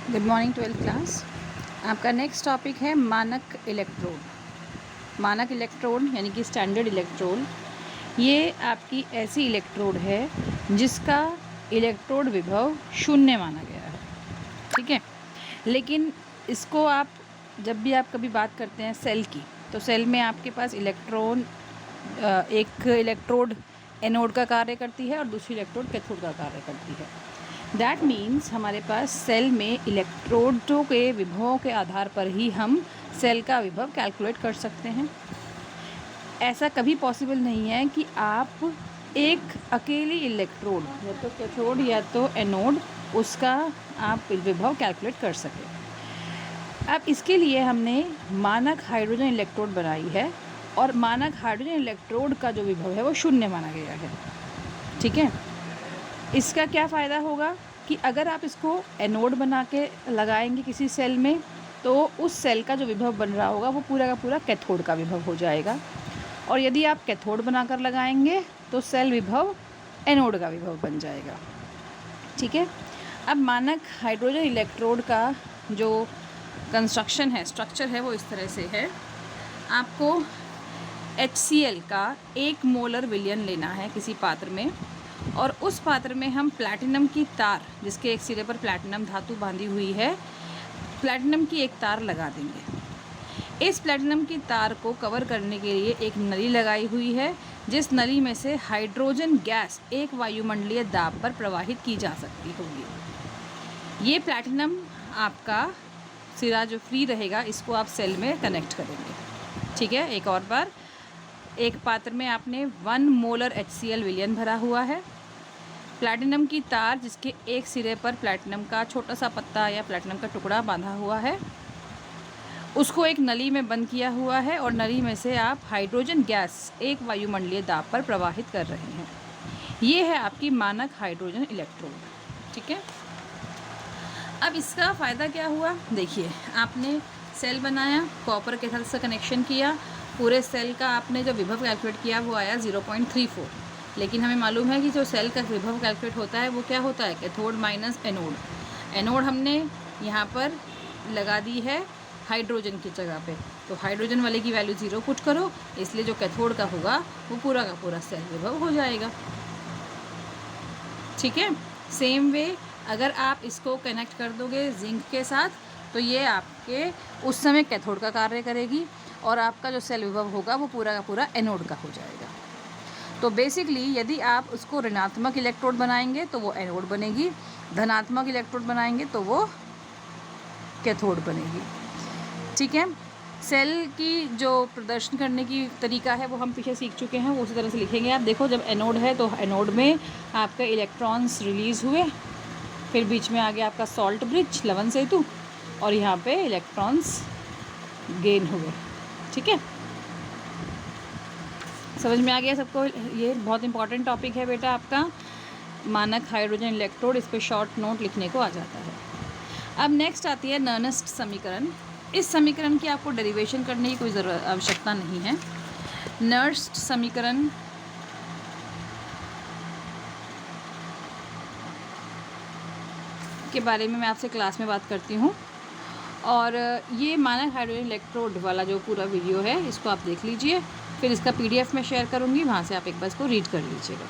Good morning 12th class. आपका next topic है मानक इलेक्ट्रोड। मानक इलेक्ट्रोड यानी कि स्टैंडर्ड इलेक्ट्रोड, ये आपकी ऐसी इलेक्ट्रोड है जिसका इलेक्ट्रोड विभव शून्य माना गया है। ठीक है, लेकिन इसको आप जब भी आप कभी बात करते हैं सेल की, तो सेल में आपके पास एक इलेक्ट्रोड एनोड का कार्य करती है और दूसरी इलेक्ट्रोड कैथोड का कार्य करती है। दैट मीन्स हमारे पास सेल में इलेक्ट्रोडों के विभवों के आधार पर ही हम सेल का विभव कैलकुलेट कर सकते हैं। ऐसा कभी पॉसिबल नहीं है कि आप एक अकेली इलेक्ट्रोड, या तो कैथोड या तो एनोड, उसका आप विभव कैलकुलेट कर सकें। अब इसके लिए हमने मानक हाइड्रोजन इलेक्ट्रोड बनाई है और मानक हाइड्रोजन इलेक्ट्रोड का जो विभव है वो शून्य माना गया है। ठीक है, इसका क्या फ़ायदा होगा कि अगर आप इसको एनोड बना के लगाएंगे किसी सेल में, तो उस सेल का जो विभव बन रहा होगा वो पूरा का पूरा कैथोड का विभव हो जाएगा, और यदि आप कैथोड बनाकर लगाएंगे तो सेल विभव एनोड का विभव बन जाएगा। ठीक है, अब मानक हाइड्रोजन इलेक्ट्रोड का जो कंस्ट्रक्शन है, स्ट्रक्चर है, वो इस तरह से है। आपको HCl का 1 मोलर विलयन लेना है किसी पात्र में, और उस पात्र में हम प्लैटिनम की तार, जिसके एक सिरे पर प्लैटिनम धातु बांधी हुई है, प्लैटिनम की एक तार लगा देंगे। इस प्लैटिनम की तार को कवर करने के लिए एक नली लगाई हुई है, जिस नली में से हाइड्रोजन गैस एक वायुमंडलीय दाब पर प्रवाहित की जा सकती होगी। ये प्लैटिनम आपका सिरा जो फ्री रहेगा, इसको आप सेल में कनेक्ट करेंगे। ठीक है, एक और बार, एक पात्र में आपने 1 मोलर HCl विलयन भरा हुआ है। प्लैटिनम की तार जिसके एक सिरे पर प्लैटिनम का छोटा सा पत्ता या प्लैटिनम का टुकड़ा बांधा हुआ है, उसको एक नली में बंद किया हुआ है, और नली में से आप हाइड्रोजन गैस एक वायुमंडलीय दाब पर प्रवाहित कर रहे हैं। ये है आपकी मानक हाइड्रोजन इलेक्ट्रोड। ठीक है, अब इसका फ़ायदा क्या हुआ, देखिए, आपने सेल बनाया, कॉपर के साथ से कनेक्शन किया, पूरे सेल का आपने जो विभव कैलकुलेट किया वो आया 0.34, लेकिन हमें मालूम है कि जो सेल का विभव कैलकुलेट होता है वो क्या होता है, कैथोड माइनस एनोड। एनोड हमने यहाँ पर लगा दी है हाइड्रोजन की जगह पे, तो हाइड्रोजन वाले की वैल्यू 0 पुट करो, इसलिए जो कैथोड का होगा वो पूरा का पूरा सेल विभव हो जाएगा। ठीक है, सेम वे अगर आप इसको कनेक्ट कर दोगे जिंक के साथ, तो ये आपके उस समय कैथोड का कार्य करेगी, और आपका जो सेल विभव होगा वो पूरा का पूरा एनोड का हो जाएगा। तो बेसिकली यदि आप उसको ऋणात्मक इलेक्ट्रोड बनाएंगे तो वो एनोड बनेगी, धनात्मक इलेक्ट्रोड बनाएंगे तो वो कैथोड बनेगी। ठीक है, सेल की जो प्रदर्शन करने की तरीका है वो हम पीछे सीख चुके हैं, वो उसी तरह से लिखेंगे। आप देखो, जब एनोड है तो एनोड में आपके इलेक्ट्रॉन्स रिलीज़ हुए, फिर बीच में आ गया आपका सॉल्ट ब्रिज, लवण सेतु, और यहाँ पे इलेक्ट्रॉन्स गेन हुए। ठीक है, समझ में आ गया सबको? ये बहुत इंपॉर्टेंट टॉपिक है बेटा आपका, मानक हाइड्रोजन इलेक्ट्रोड। इस पे शॉर्ट नोट लिखने को आ जाता है। अब नेक्स्ट आती है नर्नेस्ट समीकरण। इस समीकरण की आपको डेरिवेशन करने की कोई आवश्यकता नहीं है। नर्नेस्ट समीकरण के बारे में मैं आपसे क्लास में बात करती हूँ, और ये मानक हाइड्रोजन इलेक्ट्रोड वाला जो पूरा वीडियो है इसको आप देख लीजिए, फिर इसका PDF मैं शेयर करूँगी, वहाँ से आप एक बार इसको रीड कर लीजिएगा।